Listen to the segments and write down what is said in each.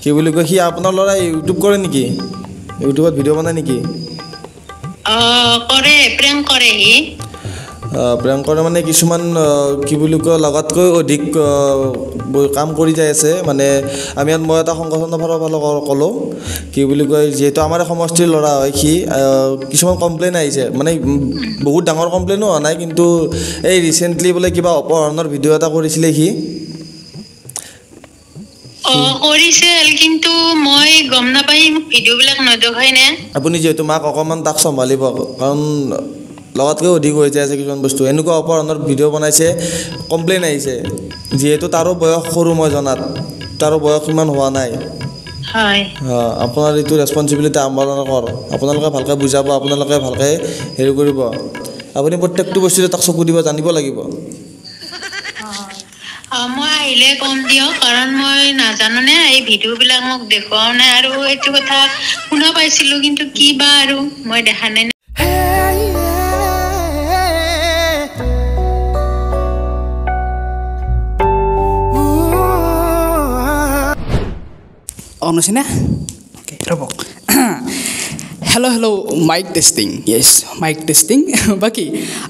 কি বুলি কয় সি আপোনাৰ ল'ৰা ইউটিউব কৰে নেকি ইউটিউবত ভিডিঅ' বনায় নেকি কৰে প্ৰেংক কৰে হি প্ৰেংক কৰে মানে কিছুমান কি বুলি কয় লগাতকৈ অধিক কাম কৰি যাই আছে মানে আমি মই এটা সংগঠনৰ ফালৰ ক'লোঁ কি বুলি কয় যিহেতু আমাৰ সমষ্টিৰ ল'ৰা হয় সি কিছুমান কমপ্লেইন আহিছে মানে বহুত ডাঙৰ কমপ্লেইনো হোৱা নাই কিন্তু এই ৰিচেণ্টলি বোলে কিবা অপহৰণৰ ভিডিঅ' এটা কৰিছিলে সি কৰিছিল কিন্তু মই গম নাপাই ভিডিঅ'বিলাক নদেখাই নে আপুনি যিহেতু মাক অকণমান তাক চম্ভালিব কাৰণ লগাতকৈ অধিক হৈ যায় আছে কিছুমান বস্তু এনেকুৱা অপহৰণৰ ভিডিঅ' বনাইছে কমপ্লেইন আহিছে যিহেতু তাৰো বয়স সৰু মই জনাত তাৰো বয়স ইমান হোৱা নাই হয় আপোনাৰ এইটো ৰেছপনচিবিলিটি আপোনালোকৰ আপোনালোকে ভালকৈ বুজাব আপোনালোকে ভালকৈ হেৰি কৰিব আপুনি প্ৰত্যেকটো বস্তুতে তাক চকু দিব জানিব লাগিব মই আহিলে কম দিয়ক কাৰণ মই নাজানো নে এই ভিডিঅ'বিলাক মোক দেখুৱাও নাই আৰু এইটো কথা শুনা পাইছিলোঁ কিন্তু কি বা আৰু মই দেখা নাই অনুচিনা ওকে ৰ'ব হেল্ল' মাইক টেষ্টিং য়েছ মাইক টেষ্টিং বাকী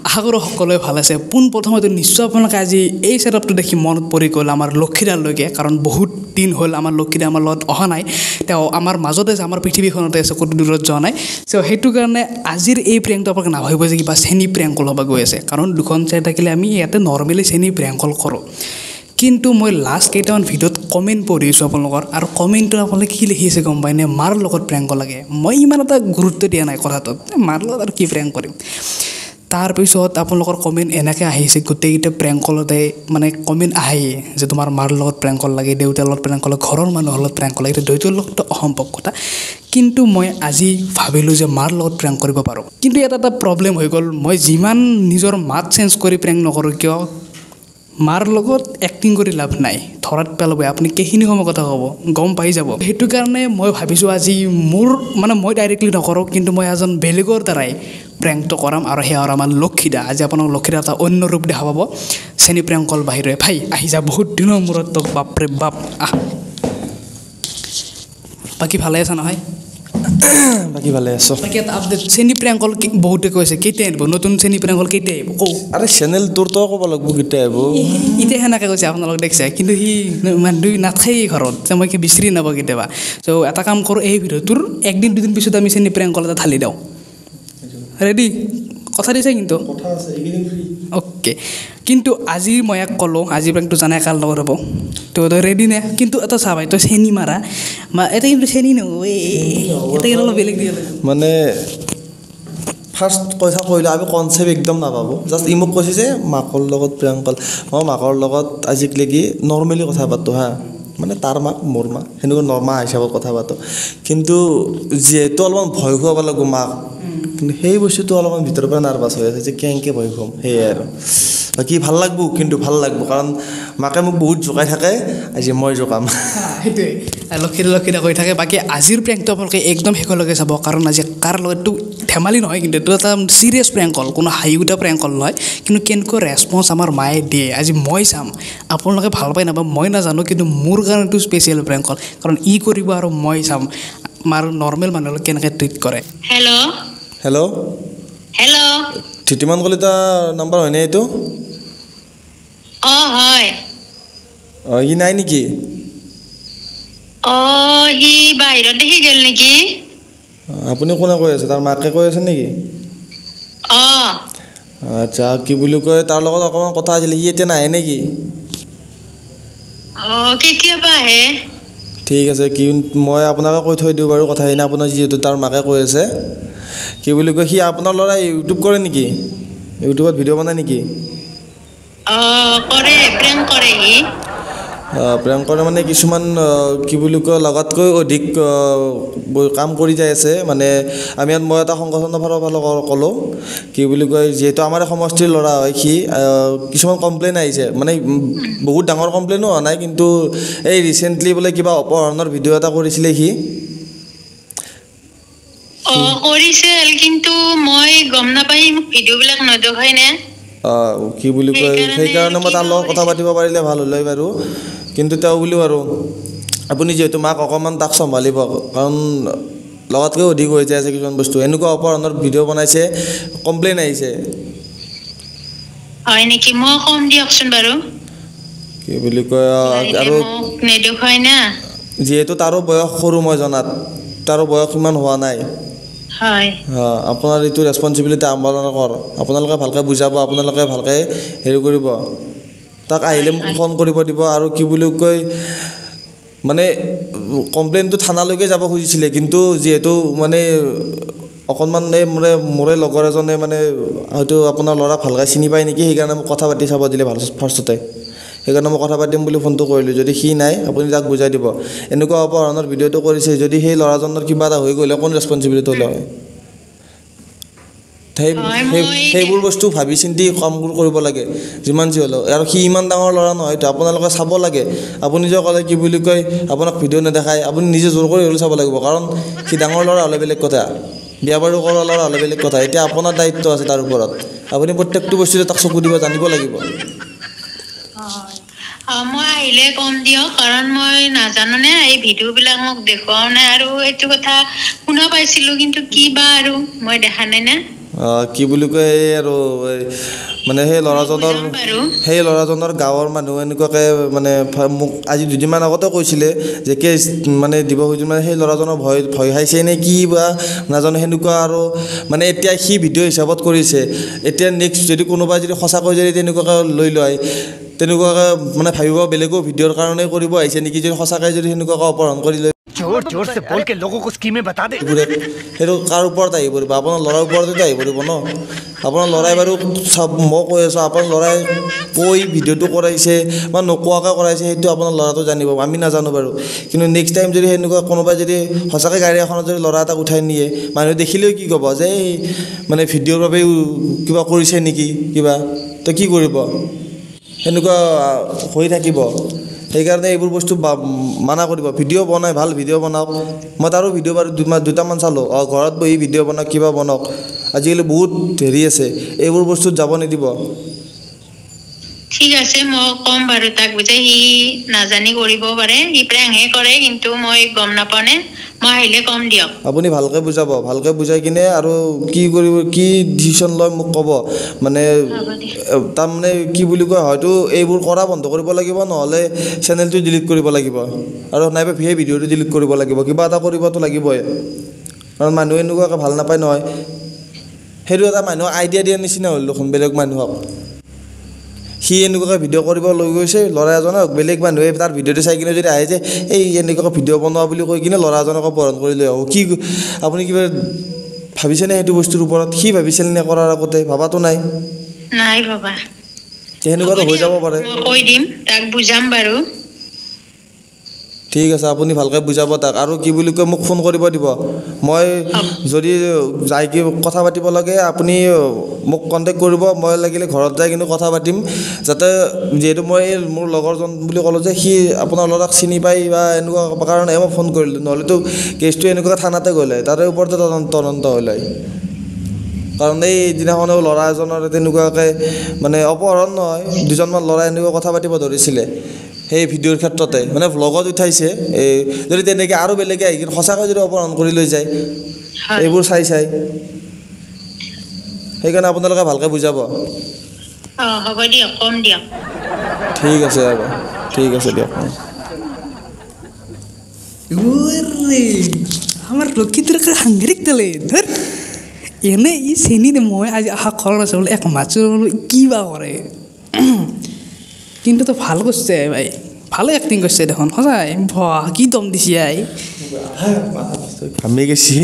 আশা কৰোঁ সকলোৱে ভাল আছে পোনপ্ৰথমতে নিশ্চয় আপোনালোকে আজি এই ছেটআপটো দেখি মনত পৰি গ'ল আমাৰ লক্ষীদাৰলৈকে কাৰণ বহুত দিন হ'ল আমাৰ লক্ষীদা আমাৰ লগত অহা নাই তেওঁ আমাৰ মাজতে আছে আমাৰ পৃথিৱীখনতে আছে ক'তো দূৰত যোৱা নাই চ' সেইটো কাৰণে আজিৰ এই প্ৰেংকটো আপোনালোকে নাভাবিব যে কিবা চেনি প্ৰেংকল হ'ব গৈ আছে কাৰণ দুখন চাই থাকিলে আমি ইয়াতে নৰ্মেলি চেনি প্ৰেংকল কৰোঁ কিন্তু মই লাষ্ট কেইটামান ভিডিঅ'ত কমেণ্ট পঢ়িছোঁ আপোনালোকৰ আৰু কমেণ্টটো আপোনালোকে কি লিখিছে গম পায়নে মাৰ লগত প্ৰেংক লাগে মই ইমান এটা গুৰুত্ব দিয়া নাই কথাটোত মাৰ লগত আৰু কি প্ৰেংক কৰিম তাৰপিছত আপোনালোকৰ কমেণ্ট এনেকৈ আহিছে গোটেইকেইটা প্ৰেংকলতে মানে কমেণ্ট আহে যে তোমাৰ মাৰ লগত প্ৰেংকল লাগে দেউতাৰ লগত প্ৰেংকল লাগে ঘৰৰ মানুহৰ লগত প্ৰেংক লাগে দুয়োটাৰ লগতো অসম্ভৱ কথা কিন্তু মই আজি ভাবিলোঁ যে মাৰ লগত প্ৰেংক কৰিব পাৰোঁ কিন্তু এটা প্ৰব্লেম হৈ গ'ল মই যিমান নিজৰ মাত চেঞ্জ কৰি প্ৰেংক নকৰোঁ কিয় মাৰ লগত এক্টিং কৰি লাভ নাই ধৰাত পেলাব আপুনি কেইখিনি সময় কথা ক'ব গম পাই যাব সেইটো কাৰণে মই ভাবিছোঁ আজি মোৰ মানে মই ডাইৰেক্টলি নকৰোঁ কিন্তু মই এজন বেলেগৰ দ্বাৰাই প্ৰেংকটো কৰাম আৰু সেয়া আৰু আমাৰ লক্ষীদা আজি আপোনাক লক্ষীদা এটা অন্য ৰূপ দেখা পাব চেনি প্ৰেংকল বাহিৰে ভাই আহি যা বহুত দিনৰ মূৰত তোক বাপৰে বাপ বাকী ভালে আছে নহয় বাকী ভালে আছো বাকী এটা আপডেট চেনি প্ৰেংকল বহুতে কৈছে কেতিয়া আহিব নতুন চেনি প্ৰেংকল কেতিয়া আহিব কওঁ আৰে চেনেল তোৰতো ক'ব লাগিব কেতিয়া আহিব এতিয়া সেনেকৈ কৈছে আপোনালোক দেখিছে কিন্তু সি মানুহ নাথাকেই ঘৰত যে মই কি বিচাৰি নাপাওঁ কেতিয়াবা চ' এটা কাম কৰোঁ এই ভিডিঅ'টোৰ একদিন দুদিন পিছত আমি চেনি প্ৰেংকল এটা ঢালি দিওঁ ৰেডি কথা দিছে কিন্তু অ'কে কিন্তু আজি মই ইয়াক ক'লোঁ আজি প্ৰেংকটো জানাই কাৰ লগত হ'ব তো তই ৰেডি নে কিন্তু এটা চাবাই তই চেনি মাৰা এটা কিন্তু চেনি নহয় এটা কিন্তু অলপ বেলেগ দিয়ে মানে ফাৰ্ষ্ট কথা কৈলোঁ আমি কনচেপ্ট একদম নাপাবো জাষ্ট ই মোক কৈছে যে মাকৰ লগত প্ৰেংকল মই মাকৰ লগত আজিলৈকে নৰ্মেলি কথা পাতোঁ হা মানে তাৰ মাক মোৰ মা সেনেকুৱা নৰ্মা হিচাপত কথা পাতোঁ কিন্তু যিহেতু অলপমান ভয় খুৱাব লাগিব মাক কিন্তু সেই বস্তুটো অলপমান ভিতৰৰ পৰা নাৰ্ভাছ হৈ আছে যে কেনেকৈ ভয় খুৱাম সেয়াই আৰু বাকী ভাল লাগিব কিন্তু ভাল লাগিব কাৰণ মাকে মোক বহুত জোকাই থাকে আজি মই জোকাম সেইটোৱে লক্ষীদা কৈ থাকে বাকী আজিৰ প্ৰেংকটো আপোনালোকে একদম শেষলৈকে চাব কাৰণ আজি কাৰ লগতটো ধেমালি নহয় কিন্তু এইটো এটা চিৰিয়াছ প্ৰেংকল কোনো হাঁহি উঠা প্ৰেংকল নহয় কিন্তু কেনেকৈ ৰেছপন্স আমাৰ মায়ে দিয়ে আজি মই চাম আপোনালোকে ভাল পাই নাপাব মই নাজানো কিন্তু মোৰ কাৰণেতো স্পেচিয়েল প্ৰেংকল কাৰণ ই কৰিব আৰু মই চাম মাৰ নৰ্মেল মানুহক কেনেকৈ ট্ৰিট কৰে হেল্ল' ধৃতিমান কলিতা নাম্বাৰ হয়নে এইটো হয় ই নাই নেকি সি বাহিৰত দেখি গ'ল নেকি আপুনি কোনে কৈ আছে তাৰ মাকে কৈ আছে নেকি আচ্ছা কি বুলি কয় তাৰ লগত অকণমান কথা আছিলে সি এতিয়া নাহে নেকি কেতিয়াবা আহে ঠিক আছে কি মই আপোনাকে কৈ থৈ দিওঁ বাৰু কথাখিনি আপোনাৰ যিহেতু তাৰ মাকে কৈ আছে কি বুলি কয় সি আপোনাৰ ল'ৰা ইউটিউব কৰে নেকি ইউটিউবত ভিডিঅ' বনায় নেকি কৰে প্ৰেংক কৰে সি প্ৰেংক কৰে মানে কিছুমান কি বুলি কয় লগাতকৈ অধিক কাম কৰি যাই আছে মানে আমি মই এটা সংগঠনৰ ফালৰ ক'লোঁ কি বুলি কয় যিহেতু আমাৰ সমষ্টিৰ ল'ৰা হয় সি কিছুমান কমপ্লেইন আহিছে মানে বহুত ডাঙৰ কমপ্লেইনো হোৱা নাই কিন্তু এই ৰিচেণ্টলি বোলে কিবা অপহৰণৰ ভিডিঅ' এটা কৰিছিলে সি কৰিছিল কিন্তু মই গম নাপাই ভিডিঅ'বিলাক নদেখাই নে কি বুলি কয় সেইকাৰণে মই তাৰ লগত কথা পাতিব পাৰিলে ভাল হ'লে বাৰু কিন্তু তেওঁ বুলিও আৰু আপুনি যিহেতু মাক অকণমান তাক চম্ভালিব কাৰণ লগতকৈ অধিক হৈ যায় আছে কিছুমান বস্তু এনেকুৱা অপহৰণৰ ভিডিঅ' বনাইছে কমপ্লেইন আহিছে হয় নেকি মই কম দিয়কচোন বাৰু কি বুলি কয় আৰু নেদেখুৱাই না যিহেতু তাৰো বয়স সৰু মই জনাত তাৰো বয়স ইমান হোৱা নাই হয় আপোনাৰ এইটো ৰেছপনচিবিলিটি আপোনালোকে ভালকৈ বুজাব আপোনালোকে ভালকৈ হেৰি কৰিব তাক আহিলে মোক ফোন কৰিব দিব আৰু কি বুলি কয় মানে কমপ্লেইনটো থানালৈকে যাব খুজিছিলে কিন্তু যিহেতু মানে অকণমান এই মোৰে লগৰ এজনে মানে হয়তো আপোনাৰ ল'ৰা ভালকৈ চিনি পায় নেকি সেইকাৰণে মোক কথা পাতি চাব দিলে ভাল ফাৰ্ষ্টতে সেইকাৰণে মই কথা পাতিম বুলি ফোনটো কৰিলোঁ যদি সি নাই আপুনি তাক বুজাই দিব এনেকুৱা অপহৰণৰ ভিডিঅ'টো কৰিছে যদি সেই ল'ৰাজনৰ কিবা এটা হৈ গ'লে কোন ৰেছপনচিবিলিটি লয় সেইবোৰ বস্তু ভাবি চিন্তি কামবোৰ কৰিব লাগে যিমান যি হ'লেও আৰু সি ইমান ডাঙৰ ল'ৰা নহয়তো আপোনালোকে চাব লাগে আপুনি যে ক'লে কি বুলি কয় আপোনাক ভিডিঅ' নেদেখায় আপুনি নিজে জোৰ কৰি হ'লেও চাব লাগিব কাৰণ সি ডাঙৰ ল'ৰা হ'লে বেলেগ কথা বিয়া বাৰু কৰা ল'ৰা হ'লে বেলেগ কথা এতিয়া আপোনাৰ দায়িত্ব আছে তাৰ ওপৰত আপুনি প্ৰত্যেকটো বস্তুতে তাক চকু দিব জানিব লাগিব মই আহিলে কম দিয়ক কাৰণ মই নাজানো নে এই ভিডিঅ'বিলাক মোক দেখুৱাও নাই আৰু এইটো কথা শুনা পাইছিলোঁ কিন্তু কি বা আৰু মই দেখা নাই না কি বুলি কয় এই আৰু মানে সেই ল'ৰাজনৰ গাঁৱৰ মানুহ এনেকুৱাকৈ মানে মোক আজি দুদিনমান আগতে কৈছিলে যে কেছ মানে দিব খুজিছিল মানে সেই ল'ৰাজনৰ ভয় খাইছে নে কি বা নাজানো সেনেকুৱা আৰু মানে এতিয়া সি ভিডিঅ' হিচাপত কৰিছে এতিয়া নেক্সট যদি কোনোবাই যদি সঁচাকৈ যদি তেনেকুৱাকৈ লৈ লয় তেনেকুৱাকৈ মানে ভাবিব বেলেগো ভিডিঅ'ৰ কাৰণে কৰিব আহিছে নেকি যদি সঁচাকৈ যদি সেনেকুৱাকৈ অপহৰণ কৰি লয় जोर से बोल के लोगों को स्कीमें बता दे সেইটো কাৰ ওপৰত আহি পৰিব আপোনাৰ ল'ৰাৰ ওপৰতে আহি পৰিব ন আপোনাৰ ল'ৰাই বাৰু চব মই কৈ আছোঁ আপোনাৰ ল'ৰাই কৈ ভিডিঅ'টো কৰাইছে বা নোকোৱাকৈ কৰাইছে সেইটো আপোনাৰ ল'ৰাটো জানিব আমি নাজানো বাৰু কিন্তু নেক্সট টাইম যদি সেনেকুৱা কোনোবাই যদি সঁচাকৈ গাড়ী এখনত যদি ল'ৰা এটাক উঠাই নিয়ে মানুহে দেখিলেও কি ক'ব যে এই মানে ভিডিঅ'ৰ বাবে কিবা কৰিছে নেকি কিবা তো কি কৰিব সেনেকুৱা হৈ থাকিব সেইকাৰণে এইবোৰ বস্তু মানা কৰিব ভিডিঅ' বনাই ভাল ভিডিঅ' বনাওক মই তাৰো ভিডিঅ' বাৰু দুটামান চালোঁ ঘৰত বহি ভিডিঅ' বনাওক কিবা বনাওক আজিকালি বহুত হেৰি আছে এইবোৰ বস্তুত যাব নিদিব ঠিক আছে মই কম বাৰু তাক বুজাই সি নাজানি কৰিব পাৰে সি প্ৰেংহে কৰে কিন্তু মই গম নাপাওঁ নে মই আহিলে কম দিয়ক আপুনি ভালকৈ বুজাব ভালকৈ বুজাই কিনে আৰু কি কৰিব কি ডিচিশ্যন লয় মোক ক'ব মানে তাৰমানে কি বুলি কয় হয়তো এইবোৰ কৰা বন্ধ কৰিব লাগিব নহ'লে চেনেলটো ডিলিট কৰিব লাগিব আৰু নাইবা সেই ভিডিঅ'টো ডিলিট কৰিব লাগিব কিবা এটা কৰিবতো লাগিবই কাৰণ মানুহে এনেকুৱাকৈ ভাল নাপায় নহয় সেইটো এটা মানুহক আইডিয়া দিয়াৰ নিচিনা হ'ল দেখোন বেলেগ মানুহক সি এনেকুৱাকৈ ভিডিঅ' কৰিব লৈ গৈছে ল'ৰা এজনক বেলেগ মানুহে তাৰ ভিডিঅ'টো চাই কিনে যদি আহে যে এই এনেকুৱাকৈ ভিডিঅ' বনোৱা বুলি কৈ কিনে ল'ৰা এজনক অপহৰণ কৰি লৈ আহোঁ কি আপুনি কিবা ভাবিছেনে সেইটো বস্তুৰ ওপৰত সি ভাবিছিল নে কৰাৰ আগতে ভাবাতো নাই বাবা সেনেকুৱাতো হৈ যাব পাৰে কৈ দিম তাক বুজাম বাৰু ঠিক আছে আপুনি ভালকৈ বুজাব তাক আৰু কি বুলি কয় মোক ফোন কৰিব দিব মই যদি যাই কি কথা পাতিব লাগে আপুনি মোক কণ্টেক্ট কৰিব মই লাগিলে ঘৰত যাই কিন্তু কথা পাতিম যাতে যিহেতু মই মোৰ লগৰজন বুলি ক'লোঁ যে সি আপোনাৰ ল'ৰাক চিনি পায় বা এনেকুৱা কাৰণে মই ফোন কৰিলোঁ নহ'লেতো কেছটো এনেকুৱা থানাতে গ'লে তাৰে ওপৰতে তদন্ত হ'ল হয় কাৰণ এই দিনাখনেও ল'ৰা এজনৰ তেনেকুৱাকৈ মানে অপহৰণ নহয় দুজনমান ল'ৰা এনেকুৱা কথা পাতিব ধৰিছিলে সেই ভিডিঅ'ৰ ক্ষেত্ৰতে মানে ভ্লগত উঠাইছে এই যদি তেনেকৈ আৰু বেলেগে আহি কিনে সঁচাকৈ যদি অপহৰণ কৰি লৈ যায় এইবোৰ চাই সেইকাৰণে আপোনালোকে ভালকৈ বুজাব হ'ব দিয়ক কম দিয়ক ঠিক আছে আৰু ঠিক আছে দিয়ক আমাৰ লক্ষ্মীদেৰ সাংঘাতিক দিলে ধৰ এনে ই চেনি দে মই আজি আশা কৰা নাছিল এক মাছৰ কি বা কৰে কিন্তু তো ভাল কৰছে ভাই ভালো অ্যাক্টিং কৰছে দেখুন সঁচাই বাহ কি দম দিছি আই আমি গেছি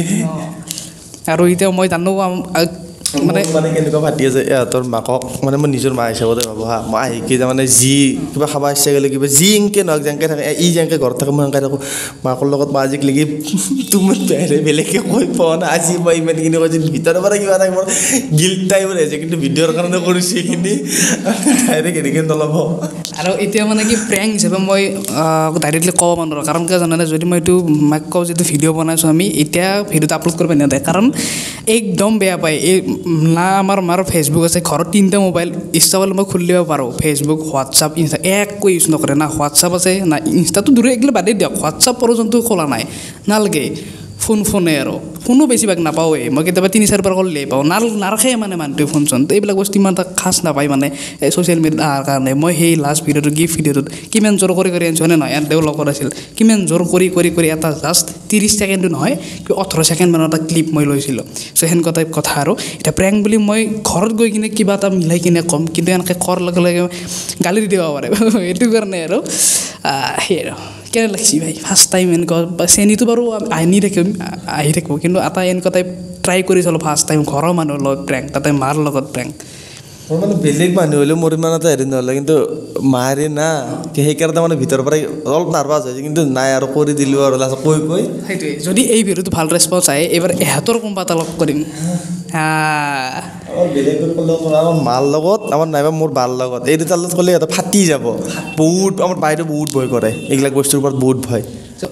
আৰু এতিয়া মই জানো মানে কেনেকুৱা ভাতি আছে ইহঁতৰ মাকক মানে মই নিজৰ মা হিচাপতে ভাবোঁ হা মই আহি কি তাৰমানে যি কিবা খাব ইচ্ছা গ'লে কিবা যি এনেকৈ নহওক যেনেকৈ থাকে ই যেনেকৈ ঘৰত থাকে মই এনেকৈ থাকোঁ মাকৰ লগত মই আজিক লাগি তুমি বেলেগকৈ কৈ পোৱা নাই আজি মই ইমানখিনি কৈছোঁ ভিতৰৰ পৰা কিবা এটা মোৰ গিল্ট টাইপৰ আহিছে কিন্তু ভিডিঅ'ৰ কাৰণে কৰিছোঁ এইখিনি ডাইৰেক্ট এনেকৈ নল'ব আৰু এতিয়া মানে কি প্ৰেংক হিচাপে মই ডাইৰেক্টলি ক'ব নোৱাৰোঁ কাৰণ কিয় জানানে যদি মই এইটো মাক কওঁ যিটো ভিডিঅ' বনাইছোঁ আমি এতিয়া ভিডিঅ'টো আপলোড কৰিব নেদে কাৰণ একদম বেয়া পায় এই না আমাৰ মাৰ ফেচবুক আছে ঘৰত 3টা মোবাইল ইনষ্টা পালে মই খুলি দিব পাৰোঁ ফেচবুক হোৱাটছআপ ইনষ্টা একো ইউজ নকৰে না হোৱাটছআপ আছে না ইনষ্টাটো দূৰে এগিলে বাদেই দিয়ক হোৱাটছআপ পৰ্যন্ত খোলা নাই নালাগে ফোনে আৰু ফোনো বেছিভাগ নাপাওঁৱেই মই কেতিয়াবা 3-4 বাৰ কৰিলেই পাওঁ নাৰাখে মানে মানুহটোৱে ফোন চোন তো এইবিলাক বস্তু ইমান এটা খাচ নাপায় মানে ছ'চিয়েল মিডিয়াত অহাৰ কাৰণে মই সেই লাষ্ট ভিডিঅ'টো গিফ্ট ভিডিঅ'টোত কিমান জোৰ কৰি আনিছোঁ হয়নে নহয় এণ্ড লগত আছিল কিমান জোৰ কৰি এটা জাষ্ট 30 ছেকেণ্ডো নহয় 18 ছেকেণ্ড মানৰ এটা ক্লিপ মই লৈছিলোঁ চ' সেনেকুৱা টাইপ কথা আৰু এতিয়া প্ৰেংক বুলি মই ঘৰত গৈ কিনে কিবা এটা মিলাই কিনে ক'ম কিন্তু এনেকৈ কৰাৰ লগে লগে গালি দি দিব পাৰে এইটো কাৰণে আৰু সেই আৰু কেনে লাগছি ভাই ফাৰ্ষ্ট টাইম এনেকুৱা চেনীটো বাৰু আহি থাকিব কিন্তু এটা এনেকুৱা টাইপ ট্ৰাই কৰি চালোঁ ফাৰ্ষ্ট টাইম ঘৰৰ মানুহৰ লগত প্ৰেংক তাতে মাৰ লগত প্ৰেংক মোৰ মানে বেলেগ মানুহ হ'লেও মোৰ ইমান এটা হেৰি নহ'লে কিন্তু মাৰে না সেইকাৰণে মানে ভিতৰৰ পৰাই অলপ নাৰ্ভাছ হৈছে কিন্তু নাই আৰু কৰি দিলোঁ আৰু লাষ্টত কৈ সেইটোৱে যদি এই ভিডিঅ'টো ভাল ৰেছপঞ্চ আহে এইবাৰ এহেঁতৰ কোনোবা এটা লগ কৰিম বেলেগ আমাৰ মাৰ লগত আমাৰ নাইবা মোৰ বাৰ লগত এই দুটাৰ লগত ক'লে সিহঁতে ফাটি যাব বহুত আমাৰ বাইদেউ বহুত ভয় কৰে এইবিলাক বস্তুৰ ওপৰত বহুত ভয়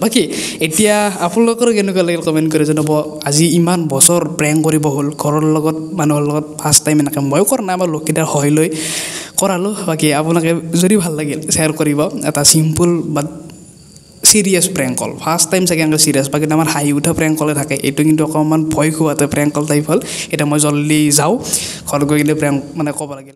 বাকী এতিয়া আপোনালোকৰ কেনেকুৱা লাগিল কমেণ্ট কৰি জনাব আজি ইমান বছৰ প্ৰেংক কৰিব হ'ল ঘৰৰ লগত মানুহৰ লগত ফাৰ্ষ্ট টাইম এনেকৈ ময়ো কৰা নাই আমাৰ লোককেইটাৰ সহায় লৈ কৰালোঁ বাকী আপোনালোকে যদি ভাল লাগিল শ্বেয়াৰ কৰিব এটা চিম্পুল বাট চিৰিয়াছ প্ৰেংক কল ফাৰ্ষ্ট টাইম চাগে এনেকৈ চিৰিয়াছ বাকী আমাৰ হাঁহি উঠা প্ৰেংক কলে থাকে এইটো কিন্তু অকণমান ভয় খোৱাতে প্ৰেংক কল টাইপ হ'ল এতিয়া মই জল্দি যাওঁ ঘৰত গৈ কিনে প্ৰেংক মানে ক'ব লাগিল